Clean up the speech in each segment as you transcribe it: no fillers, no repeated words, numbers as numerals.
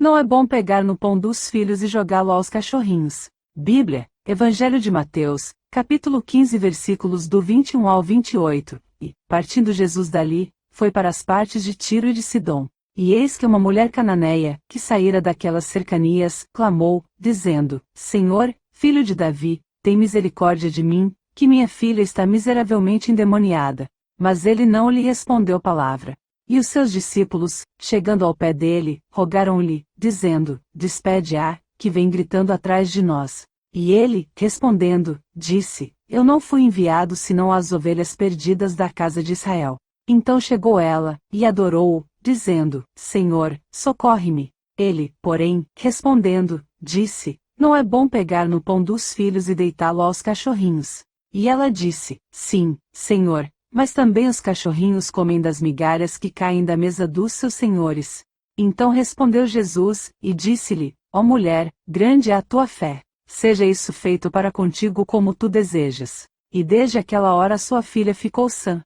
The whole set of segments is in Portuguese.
não é bom pegar no pão dos filhos e jogá-lo aos cachorrinhos. Bíblia, Evangelho de Mateus, capítulo 15 versículos do 21 ao 28, e, partindo Jesus dali, foi para as partes de Tiro e de Sidom. E eis que uma mulher cananeia, que saíra daquelas cercanias, clamou, dizendo, Senhor, filho de Davi, tem misericórdia de mim, que minha filha está miseravelmente endemoniada. Mas ele não lhe respondeu palavra. E os seus discípulos, chegando ao pé dele, rogaram-lhe, dizendo, despede-a, que vem gritando atrás de nós. E ele, respondendo, disse, eu não fui enviado senão às ovelhas perdidas da casa de Israel. Então chegou ela, e adorou-o, dizendo, Senhor, socorre-me. Ele, porém, respondendo, disse, não é bom pegar no pão dos filhos e deitá-lo aos cachorrinhos. E ela disse, sim, Senhor, mas também os cachorrinhos comem das migalhas que caem da mesa dos seus senhores. Então respondeu Jesus, e disse-lhe, ó mulher, grande é a tua fé. Seja isso feito para contigo como tu desejas. E desde aquela hora sua filha ficou sã.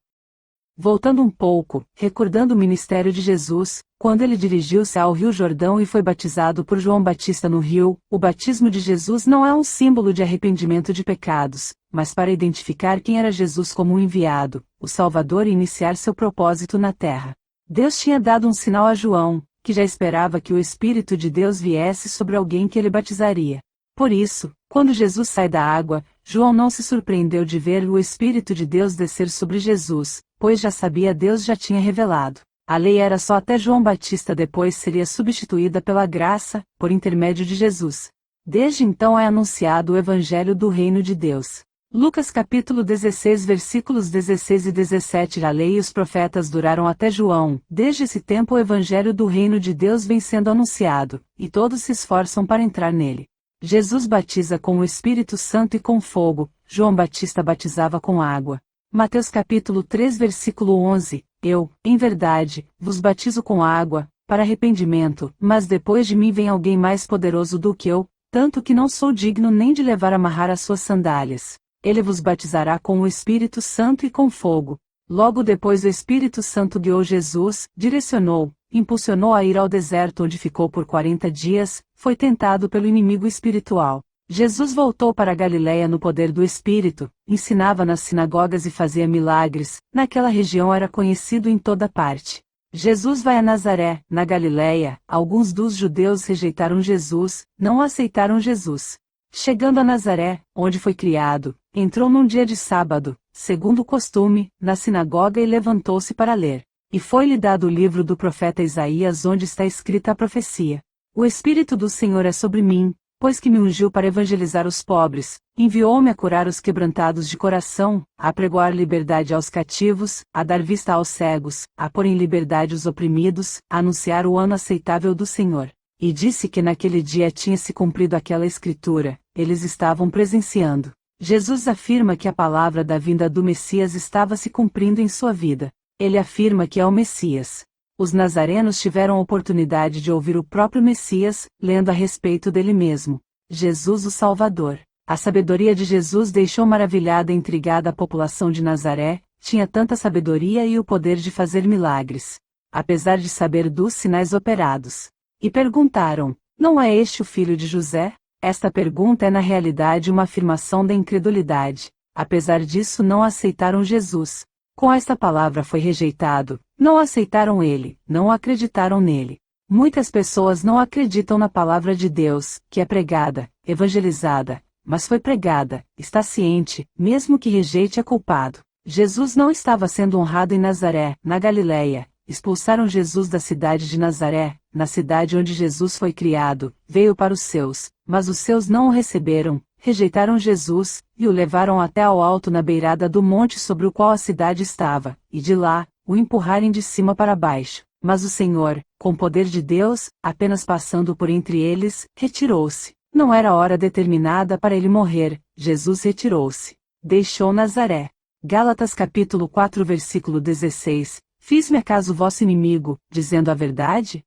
Voltando um pouco, recordando o ministério de Jesus, quando ele dirigiu-se ao Rio Jordão e foi batizado por João Batista no rio, o batismo de Jesus não é um símbolo de arrependimento de pecados, mas para identificar quem era Jesus como um enviado, o Salvador e iniciar seu propósito na terra. Deus tinha dado um sinal a João, que já esperava que o Espírito de Deus viesse sobre alguém que ele batizaria. Por isso, quando Jesus sai da água, João não se surpreendeu de ver o Espírito de Deus descer sobre Jesus, pois já sabia Deus já tinha revelado. A lei era só até João Batista, depois seria substituída pela graça, por intermédio de Jesus. Desde então é anunciado o Evangelho do Reino de Deus. Lucas capítulo 16 versículos 16 e 17. A lei e os profetas duraram até João. Desde esse tempo o Evangelho do Reino de Deus vem sendo anunciado, e todos se esforçam para entrar nele. Jesus batiza com o Espírito Santo e com fogo, João Batista batizava com água. Mateus capítulo 3 versículo 11, eu, em verdade, vos batizo com água, para arrependimento, mas depois de mim vem alguém mais poderoso do que eu, tanto que não sou digno nem de levar amarrar as suas sandálias. Ele vos batizará com o Espírito Santo e com fogo. Logo depois o Espírito Santo guiou Jesus, direcionou, impulsionou a ir ao deserto onde ficou por 40 dias, foi tentado pelo inimigo espiritual. Jesus voltou para a Galiléia no poder do Espírito, ensinava nas sinagogas e fazia milagres, naquela região era conhecido em toda parte. Jesus vai a Nazaré, na Galiléia, alguns dos judeus rejeitaram Jesus, não aceitaram Jesus. Chegando a Nazaré, onde foi criado, entrou num dia de sábado, segundo o costume, na sinagoga e levantou-se para ler. E foi-lhe dado o livro do profeta Isaías, onde está escrita a profecia. O Espírito do Senhor é sobre mim, pois que me ungiu para evangelizar os pobres, enviou-me a curar os quebrantados de coração, a pregoar liberdade aos cativos, a dar vista aos cegos, a pôr em liberdade os oprimidos, a anunciar o ano aceitável do Senhor. E disse que naquele dia tinha se cumprido aquela escritura, eles estavam presenciando. Jesus afirma que a palavra da vinda do Messias estava se cumprindo em sua vida. Ele afirma que é o Messias. Os nazarenos tiveram a oportunidade de ouvir o próprio Messias, lendo a respeito dele mesmo. Jesus o Salvador. A sabedoria de Jesus deixou maravilhada e intrigada a população de Nazaré, tinha tanta sabedoria e o poder de fazer milagres. Apesar de saber dos sinais operados. E perguntaram, não é este o filho de José? Esta pergunta é na realidade uma afirmação da incredulidade. Apesar disso não aceitaram Jesus. Com esta palavra foi rejeitado, não aceitaram ele, não acreditaram nele. Muitas pessoas não acreditam na palavra de Deus, que é pregada, evangelizada, mas foi pregada, está ciente, mesmo que rejeite é culpado. Jesus não estava sendo honrado em Nazaré, na Galiléia. Expulsaram Jesus da cidade de Nazaré, na cidade onde Jesus foi criado, veio para os seus, mas os seus não o receberam. Rejeitaram Jesus, e o levaram até ao alto na beirada do monte sobre o qual a cidade estava, e de lá, o empurrarem de cima para baixo. Mas o Senhor, com poder de Deus, apenas passando por entre eles, retirou-se. Não era a hora determinada para ele morrer, Jesus retirou-se. Deixou Nazaré. Gálatas capítulo 4 versículo 16, fiz-me acaso vosso inimigo, dizendo a verdade?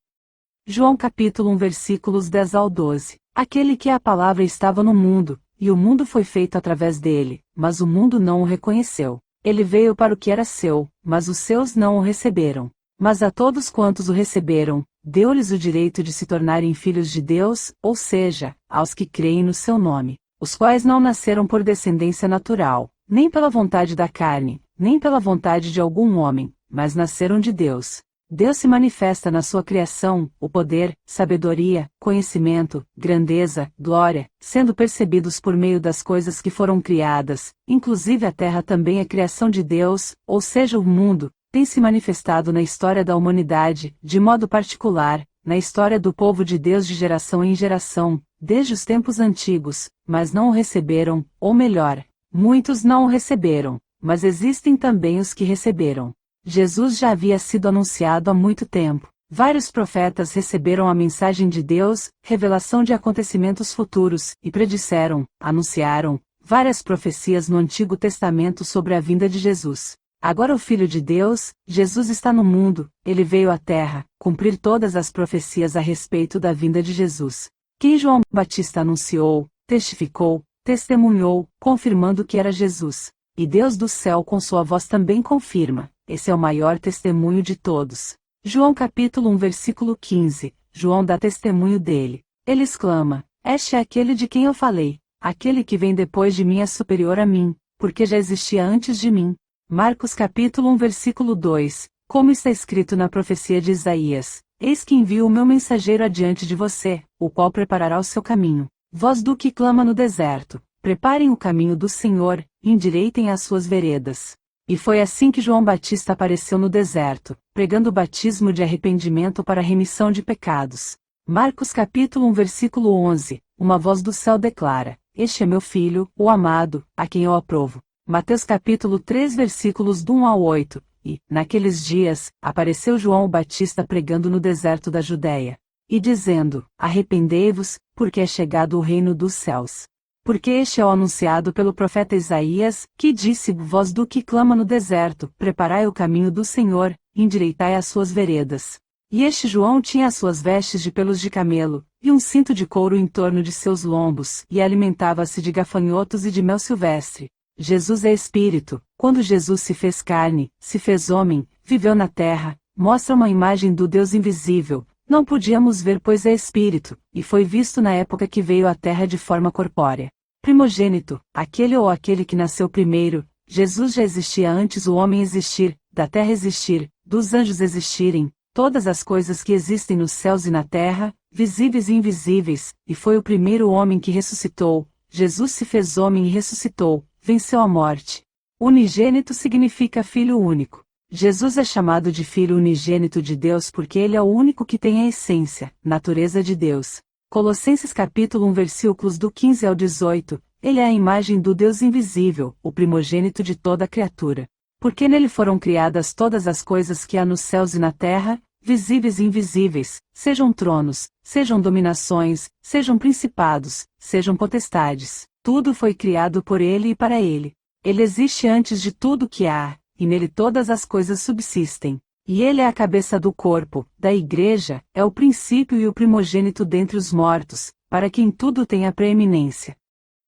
João capítulo 1 versículos 10 ao 12. Aquele que é a palavra estava no mundo, e o mundo foi feito através dele, mas o mundo não o reconheceu. Ele veio para o que era seu, mas os seus não o receberam. Mas a todos quantos o receberam, deu-lhes o direito de se tornarem filhos de Deus, ou seja, aos que creem no seu nome, os quais não nasceram por descendência natural, nem pela vontade da carne, nem pela vontade de algum homem, mas nasceram de Deus. Deus se manifesta na sua criação, o poder, sabedoria, conhecimento, grandeza, glória, sendo percebidos por meio das coisas que foram criadas, inclusive a terra também é criação de Deus, ou seja, o mundo, tem se manifestado na história da humanidade, de modo particular, na história do povo de Deus de geração em geração, desde os tempos antigos, mas não o receberam, ou melhor, muitos não o receberam, mas existem também os que receberam. Jesus já havia sido anunciado há muito tempo. Vários profetas receberam a mensagem de Deus, revelação de acontecimentos futuros, e predisseram, anunciaram, várias profecias no Antigo Testamento sobre a vinda de Jesus. Agora o Filho de Deus, Jesus está no mundo, ele veio à terra, cumprir todas as profecias a respeito da vinda de Jesus. Quem João Batista anunciou, testificou, testemunhou, confirmando que era Jesus. E Deus do céu com sua voz também confirma. Esse é o maior testemunho de todos. João capítulo 1 versículo 15, João dá testemunho dele. Ele exclama, este é aquele de quem eu falei, aquele que vem depois de mim é superior a mim, porque já existia antes de mim. Marcos capítulo 1 versículo 2, como está escrito na profecia de Isaías, eis que envio o meu mensageiro adiante de você, o qual preparará o seu caminho. Voz do que clama no deserto, preparem o caminho do Senhor, endireitem as suas veredas. E foi assim que João Batista apareceu no deserto, pregando o batismo de arrependimento para a remissão de pecados. Marcos capítulo 1 versículo 11, uma voz do céu declara, este é meu filho, o amado, a quem eu aprovo. Mateus capítulo 3 versículos do 1 ao 8, e, naqueles dias, apareceu João Batista pregando no deserto da Judéia, e dizendo, arrependei-vos, porque é chegado o reino dos céus. Porque este é o anunciado pelo profeta Isaías, que disse, voz do que clama no deserto, preparai o caminho do Senhor, endireitai as suas veredas. E este João tinha as suas vestes de pelos de camelo, e um cinto de couro em torno de seus lombos, e alimentava-se de gafanhotos e de mel silvestre. Jesus é Espírito, quando Jesus se fez carne, se fez homem, viveu na terra, mostra uma imagem do Deus invisível, não podíamos ver pois é Espírito, e foi visto na época que veio à terra de forma corpórea. Primogênito, aquele ou aquele que nasceu primeiro, Jesus já existia antes o homem existir, da terra existir, dos anjos existirem, todas as coisas que existem nos céus e na terra, visíveis e invisíveis, e foi o primeiro homem que ressuscitou. Jesus se fez homem e ressuscitou, venceu a morte. Unigênito significa filho único. Jesus é chamado de Filho unigênito de Deus porque ele é o único que tem a essência, natureza de Deus. Colossenses capítulo 1 versículos do 15 ao 18, ele é a imagem do Deus invisível, o primogênito de toda a criatura. Porque nele foram criadas todas as coisas que há nos céus e na terra, visíveis e invisíveis, sejam tronos, sejam dominações, sejam principados, sejam potestades. Tudo foi criado por ele e para ele. Ele existe antes de tudo que há, e nele todas as coisas subsistem. E ele é a cabeça do corpo, da igreja, é o princípio e o primogênito dentre os mortos, para quem tudo tem a preeminência.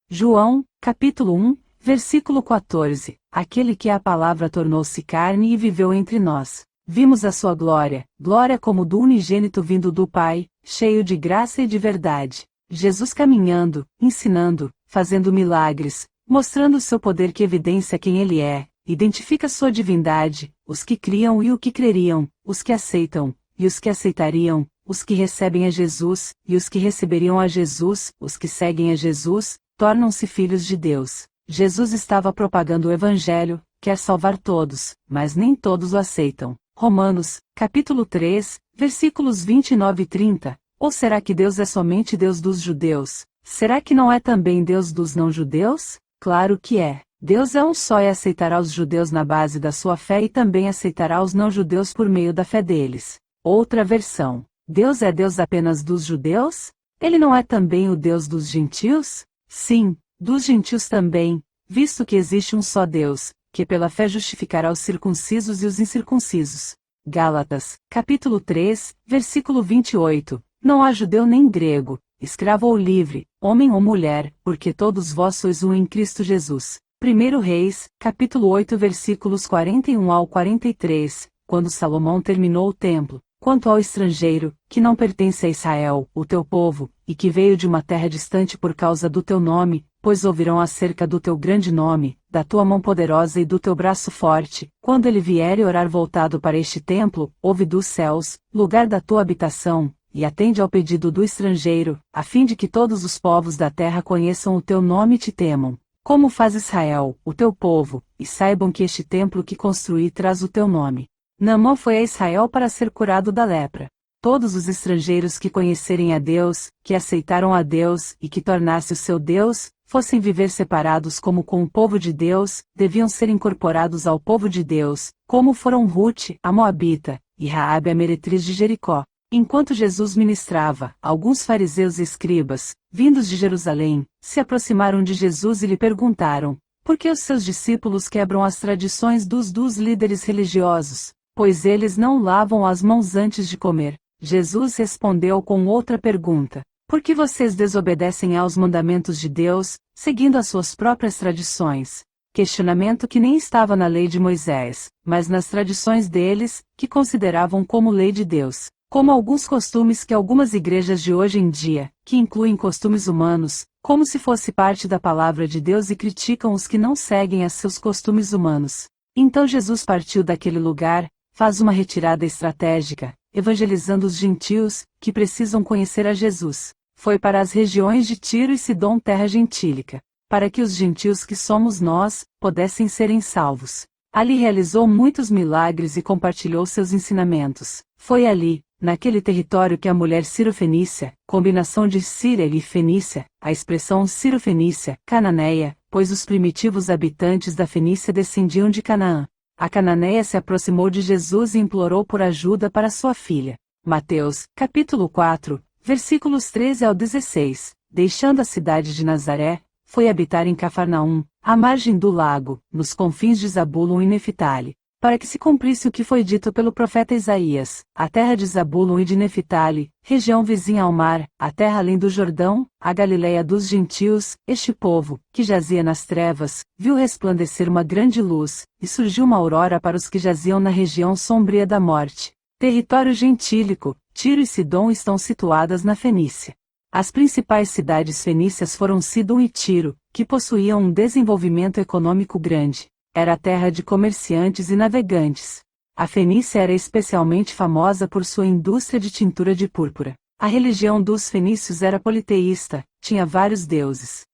João, capítulo 1, versículo 14, aquele que é a palavra tornou-se carne e viveu entre nós. Vimos a sua glória, glória como do unigênito vindo do Pai, cheio de graça e de verdade. Jesus caminhando, ensinando, fazendo milagres, mostrando o seu poder que evidencia quem ele é. Identifica sua divindade, os que criam e o que creriam, os que aceitam, e os que aceitariam, os que recebem a Jesus, e os que receberiam a Jesus, os que seguem a Jesus, tornam-se filhos de Deus. Jesus estava propagando o Evangelho, quer salvar todos, mas nem todos o aceitam. Romanos, capítulo 3, versículos 29 e 30. Ou será que Deus é somente Deus dos judeus? Será que não é também Deus dos não-judeus? Claro que é. Deus é um só e aceitará os judeus na base da sua fé e também aceitará os não-judeus por meio da fé deles. Outra versão. Deus é Deus apenas dos judeus? Ele não é também o Deus dos gentios? Sim, dos gentios também, visto que existe um só Deus, que pela fé justificará os circuncisos e os incircuncisos. Gálatas, capítulo 3, versículo 28. Não há judeu nem grego, escravo ou livre, homem ou mulher, porque todos vós sois um em Cristo Jesus. 1 Reis, capítulo 8 versículos 41 ao 43, quando Salomão terminou o templo, Quanto ao estrangeiro, que não pertence a Israel, o teu povo, e que veio de uma terra distante por causa do teu nome, pois ouvirão acerca do teu grande nome, da tua mão poderosa e do teu braço forte, quando ele vier e orar voltado para este templo, ouve dos céus, lugar da tua habitação, e atende ao pedido do estrangeiro, a fim de que todos os povos da terra conheçam o teu nome e te temam, como faz Israel, o teu povo, e saibam que este templo que construí traz o teu nome. Naamã foi a Israel para ser curado da lepra. Todos os estrangeiros que conhecerem a Deus, que aceitaram a Deus e que tornasse o seu Deus, fossem viver separados como com o povo de Deus, deviam ser incorporados ao povo de Deus, como foram Ruth, a Moabita, e Raabe a meretriz de Jericó. Enquanto Jesus ministrava, alguns fariseus e escribas, vindos de Jerusalém, se aproximaram de Jesus e lhe perguntaram: por que os seus discípulos quebram as tradições dos líderes religiosos? Pois eles não lavam as mãos antes de comer. Jesus respondeu com outra pergunta: por que vocês desobedecem aos mandamentos de Deus, seguindo as suas próprias tradições? Questionamento que nem estava na lei de Moisés, mas nas tradições deles, que consideravam como lei de Deus. Como alguns costumes que algumas igrejas de hoje em dia, que incluem costumes humanos, como se fosse parte da palavra de Deus e criticam os que não seguem a seus costumes humanos. Então Jesus partiu daquele lugar, faz uma retirada estratégica, evangelizando os gentios, que precisam conhecer a Jesus. Foi para as regiões de Tiro e Sidom, terra gentílica, para que os gentios que somos nós, pudessem serem salvos. Ali realizou muitos milagres e compartilhou seus ensinamentos. Foi ali, naquele território, que a mulher Ciro-Fenícia, combinação de Síria e Fenícia, a expressão Ciro-Fenícia, cananeia, pois os primitivos habitantes da Fenícia descendiam de Canaã. A cananeia se aproximou de Jesus e implorou por ajuda para sua filha. Mateus, capítulo 4, versículos 13 ao 16. Deixando a cidade de Nazaré, foi habitar em Cafarnaum, à margem do lago, nos confins de Zabulon e Neftali, para que se cumprisse o que foi dito pelo profeta Isaías: a terra de Zabulon e de Neftali, região vizinha ao mar, a terra além do Jordão, a Galileia dos gentios. Este povo, que jazia nas trevas, viu resplandecer uma grande luz, e surgiu uma aurora para os que jaziam na região sombria da morte. Território gentílico, Tiro e Sidom estão situadas na Fenícia. As principais cidades fenícias foram Sidom e Tiro, que possuíam um desenvolvimento econômico grande. Era terra de comerciantes e navegantes. A Fenícia era especialmente famosa por sua indústria de tintura de púrpura. A religião dos fenícios era politeísta, tinha vários deuses.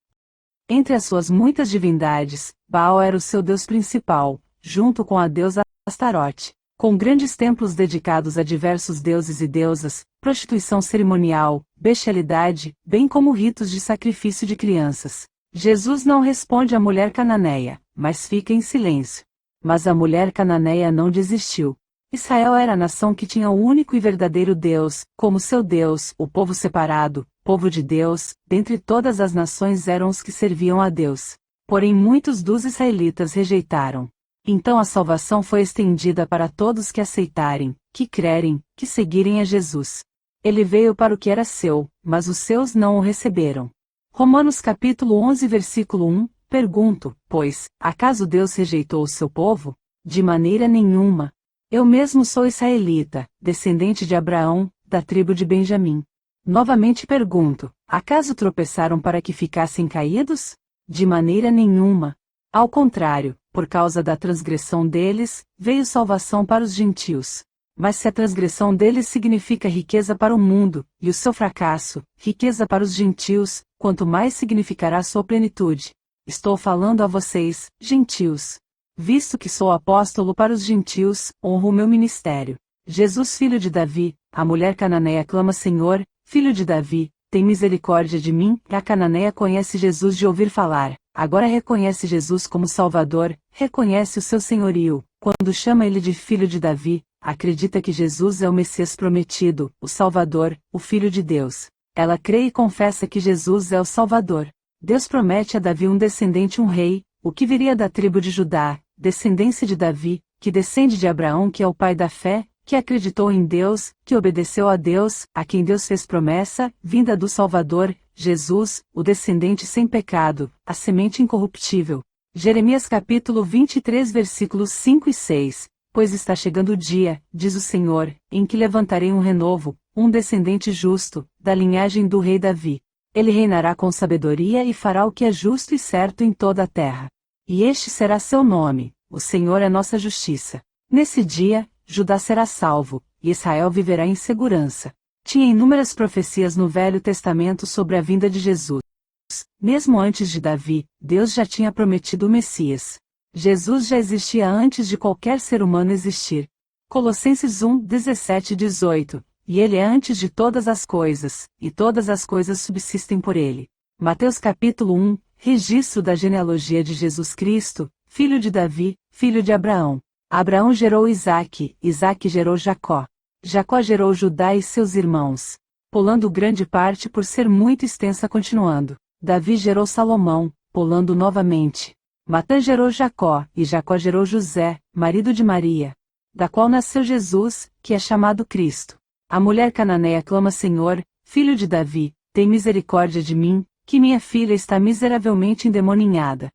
Entre as suas muitas divindades, Baal era o seu deus principal, junto com a deusa Astarote. Com grandes templos dedicados a diversos deuses e deusas, prostituição cerimonial, bestialidade, bem como ritos de sacrifício de crianças. Jesus não responde à mulher cananeia, mas fica em silêncio. Mas a mulher cananeia não desistiu. Israel era a nação que tinha o único e verdadeiro Deus, como seu Deus, o povo separado, povo de Deus, dentre todas as nações eram os que serviam a Deus. Porém muitos dos israelitas rejeitaram. Então a salvação foi estendida para todos que aceitarem, que crerem, que seguirem a Jesus. Ele veio para o que era seu, mas os seus não o receberam. Romanos capítulo 11 versículo 1, pergunto, pois, acaso Deus rejeitou o seu povo? De maneira nenhuma. Eu mesmo sou israelita, descendente de Abraão, da tribo de Benjamim. Novamente pergunto, acaso tropeçaram para que ficassem caídos? De maneira nenhuma. Ao contrário, por causa da transgressão deles, veio salvação para os gentios. Mas se a transgressão deles significa riqueza para o mundo, e o seu fracasso, riqueza para os gentios, quanto mais significará sua plenitude. Estou falando a vocês, gentios. Visto que sou apóstolo para os gentios, honro o meu ministério. Jesus, filho de Davi, a mulher cananeia clama: Senhor, filho de Davi, tem misericórdia de mim. A cananeia conhece Jesus de ouvir falar, agora reconhece Jesus como Salvador, reconhece o seu senhorio. Quando chama ele de filho de Davi, acredita que Jesus é o Messias prometido, o Salvador, o Filho de Deus. Ela crê e confessa que Jesus é o Salvador. Deus promete a Davi um descendente, um rei, o que viria da tribo de Judá, descendência de Davi, que descende de Abraão, que é o pai da fé, que acreditou em Deus, que obedeceu a Deus, a quem Deus fez promessa, vinda do Salvador, Jesus, o descendente sem pecado, a semente incorruptível. Jeremias capítulo 23 versículos 5 e 6. Pois está chegando o dia, diz o Senhor, em que levantarei um renovo, um descendente justo, da linhagem do rei Davi. Ele reinará com sabedoria e fará o que é justo e certo em toda a terra. E este será seu nome: o Senhor é nossa justiça. Nesse dia, Judá será salvo, e Israel viverá em segurança. Tinha inúmeras profecias no Velho Testamento sobre a vinda de Jesus. Mesmo antes de Davi, Deus já tinha prometido o Messias. Jesus já existia antes de qualquer ser humano existir. Colossenses 1, 17 e 18. E ele é antes de todas as coisas, e todas as coisas subsistem por ele. Mateus capítulo 1, registro da genealogia de Jesus Cristo, filho de Davi, filho de Abraão. Abraão gerou Isaque, Isaque gerou Jacó. Jacó gerou Judá e seus irmãos. Pulando grande parte por ser muito extensa continuando. Davi gerou Salomão, pulando novamente. Matã gerou Jacó, e Jacó gerou José, marido de Maria, da qual nasceu Jesus, que é chamado Cristo. A mulher cananeia clama: Senhor, filho de Davi, tem misericórdia de mim, que minha filha está miseravelmente endemoninhada.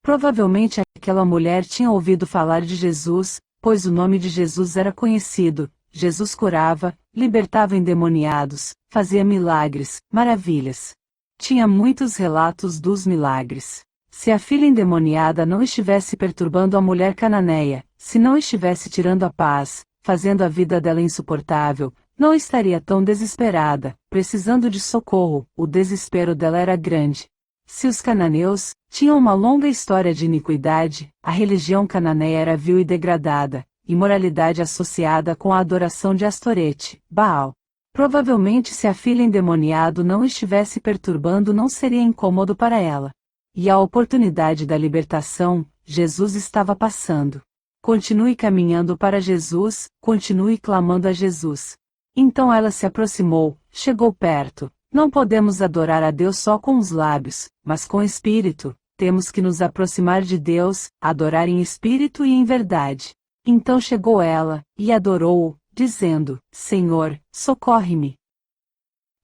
Provavelmente aquela mulher tinha ouvido falar de Jesus, pois o nome de Jesus era conhecido. Jesus curava, libertava endemoniados, fazia milagres, maravilhas. Tinha muitos relatos dos milagres. Se a filha endemoniada não estivesse perturbando a mulher cananeia, se não estivesse tirando a paz, fazendo a vida dela insuportável, não estaria tão desesperada, precisando de socorro. O desespero dela era grande. Se os cananeus tinham uma longa história de iniquidade, a religião cananeia era vil e degradada, imoralidade associada com a adoração de Astorete, Baal. Provavelmente se a filha endemoniado não estivesse perturbando não seria incômodo para ela. E a oportunidade da libertação, Jesus estava passando. Continue caminhando para Jesus, continue clamando a Jesus. Então ela se aproximou, chegou perto. Não podemos adorar a Deus só com os lábios, mas com o espírito. Temos que nos aproximar de Deus, adorar em espírito e em verdade. Então chegou ela, e adorou-o, dizendo: Senhor, socorre-me.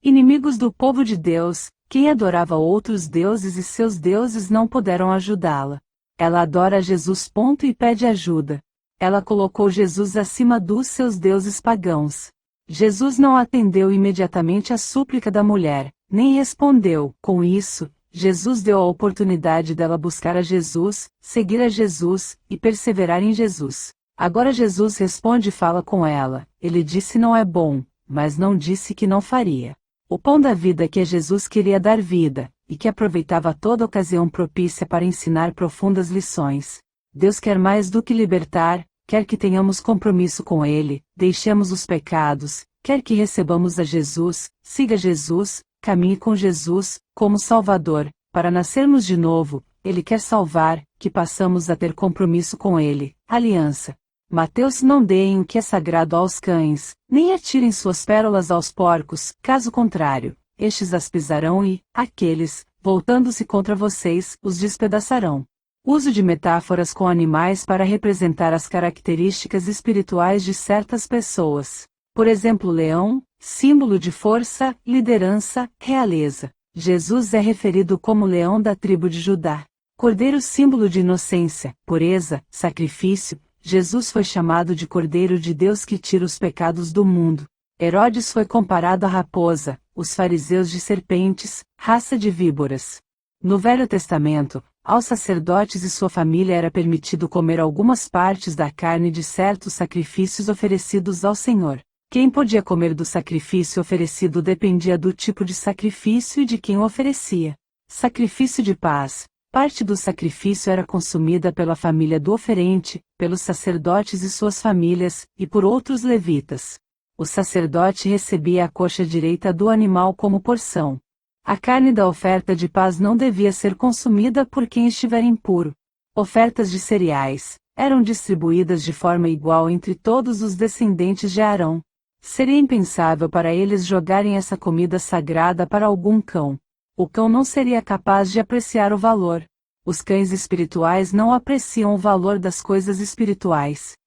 Inimigos do povo de Deus, quem adorava outros deuses e seus deuses não puderam ajudá-la. Ela adora Jesus. E pede ajuda. Ela colocou Jesus acima dos seus deuses pagãos. Jesus não atendeu imediatamente à súplica da mulher, nem respondeu. Com isso, Jesus deu a oportunidade dela buscar a Jesus, seguir a Jesus, e perseverar em Jesus. Agora Jesus responde e fala com ela. Ele disse não é bom, mas não disse que não faria. O pão da vida que Jesus queria dar vida, e que aproveitava toda ocasião propícia para ensinar profundas lições. Deus quer mais do que libertar, quer que tenhamos compromisso com Ele, deixemos os pecados, quer que recebamos a Jesus, siga Jesus, caminhe com Jesus, como Salvador, para nascermos de novo. Ele quer salvar, que passamos a ter compromisso com Ele, aliança. Mateus: não deem o que é sagrado aos cães, nem atirem suas pérolas aos porcos, caso contrário, estes as pisarão e, aqueles, voltando-se contra vocês, os despedaçarão. Uso de metáforas com animais para representar as características espirituais de certas pessoas. Por exemplo, leão, símbolo de força, liderança, realeza. Jesus é referido como leão da tribo de Judá. Cordeiro, símbolo de inocência, pureza, sacrifício. Jesus foi chamado de Cordeiro de Deus que tira os pecados do mundo. Herodes foi comparado à raposa, os fariseus de serpentes, raça de víboras. No Velho Testamento, aos sacerdotes e sua família era permitido comer algumas partes da carne de certos sacrifícios oferecidos ao Senhor. Quem podia comer do sacrifício oferecido dependia do tipo de sacrifício e de quem o oferecia. Sacrifício de paz. Parte do sacrifício era consumida pela família do oferente, pelos sacerdotes e suas famílias, e por outros levitas. O sacerdote recebia a coxa direita do animal como porção. A carne da oferta de paz não devia ser consumida por quem estiver impuro. Ofertas de cereais eram distribuídas de forma igual entre todos os descendentes de Arão. Seria impensável para eles jogarem essa comida sagrada para algum cão. O cão não seria capaz de apreciar o valor. Os cães espirituais não apreciam o valor das coisas espirituais.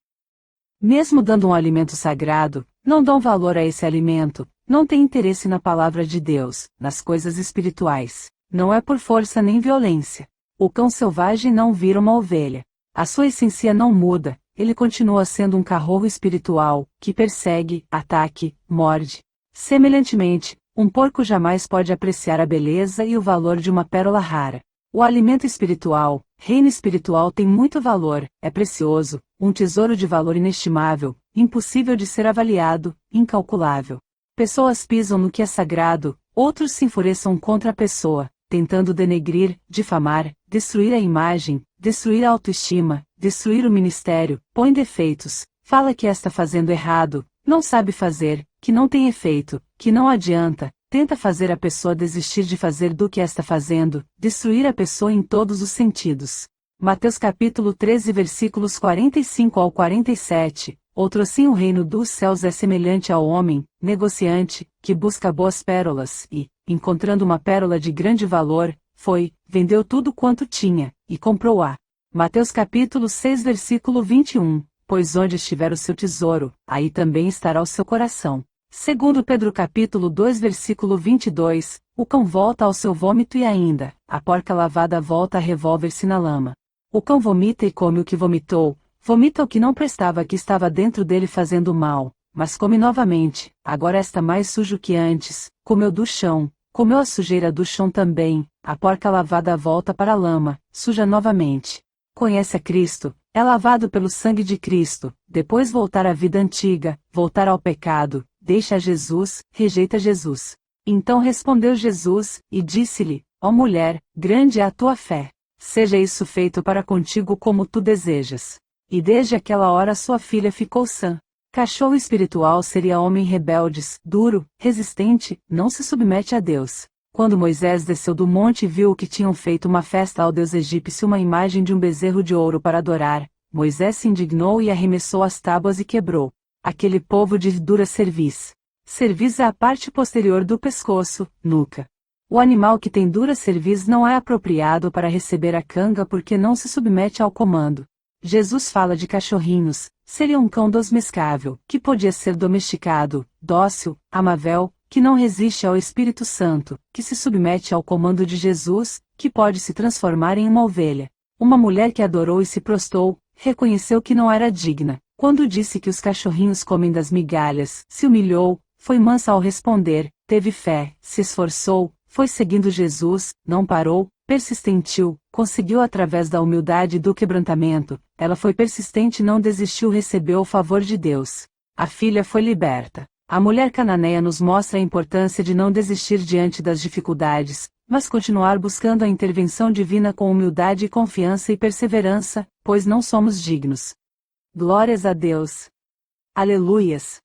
Mesmo dando um alimento sagrado, não dão valor a esse alimento, não têm interesse na palavra de Deus, nas coisas espirituais. Não é por força nem violência. O cão selvagem não vira uma ovelha. A sua essência não muda, ele continua sendo um cachorro espiritual, que persegue, ataque, morde. Semelhantemente, um porco jamais pode apreciar a beleza e o valor de uma pérola rara. O alimento espiritual, reino espiritual tem muito valor, é precioso, um tesouro de valor inestimável, impossível de ser avaliado, incalculável. Pessoas pisam no que é sagrado, outros se enfureçam contra a pessoa, tentando denegrir, difamar, destruir a imagem, destruir a autoestima, destruir o ministério, põe defeitos, fala que está fazendo errado, não sabe fazer, que não tem efeito, que não adianta, tenta fazer a pessoa desistir de fazer do que está fazendo, destruir a pessoa em todos os sentidos. Mateus capítulo 13 versículos 45 ao 47, outro assim o reino dos céus é semelhante ao homem, negociante, que busca boas pérolas e, encontrando uma pérola de grande valor, foi, vendeu tudo quanto tinha, e comprou-a. Mateus capítulo 6 versículo 21, pois onde estiver o seu tesouro, aí também estará o seu coração. Segundo Pedro capítulo 2 versículo 22, o cão volta ao seu vômito e ainda, a porca lavada volta a revolver-se na lama. O cão vomita e come o que vomitou, vomita o que não prestava que estava dentro dele fazendo mal, mas come novamente, agora está mais sujo que antes, comeu do chão, comeu a sujeira do chão também, a porca lavada volta para a lama, suja novamente. Conhece a Cristo, é lavado pelo sangue de Cristo, depois voltar à vida antiga, voltar ao pecado, deixa Jesus, rejeita Jesus. Então respondeu Jesus, e disse-lhe, ó mulher, grande é a tua fé. Seja isso feito para contigo como tu desejas. E desde aquela hora sua filha ficou sã. Cachorro espiritual seria homem rebeldes, duro, resistente, não se submete a Deus. Quando Moisés desceu do monte e viu que tinham feito uma festa ao deus egípcio uma imagem de um bezerro de ouro para adorar, Moisés se indignou e arremessou as tábuas e quebrou. Aquele povo de dura cerviz. Cerviz é a parte posterior do pescoço, nuca. O animal que tem dura cerviz não é apropriado para receber a canga porque não se submete ao comando. Jesus fala de cachorrinhos, seria um cão domesticável, que podia ser domesticado, dócil, amável, que não resiste ao Espírito Santo, que se submete ao comando de Jesus, que pode se transformar em uma ovelha. Uma mulher que adorou e se prostrou, reconheceu que não era digna. Quando disse que os cachorrinhos comem das migalhas, se humilhou, foi mansa ao responder, teve fé, se esforçou, foi seguindo Jesus, não parou, persistentiu, conseguiu através da humildade e do quebrantamento, ela foi persistente e não desistiu, recebeu o favor de Deus. A filha foi liberta. A mulher cananeia nos mostra a importância de não desistir diante das dificuldades, mas continuar buscando a intervenção divina com humildade e confiança e perseverança, pois não somos dignos. Glórias a Deus. Aleluias.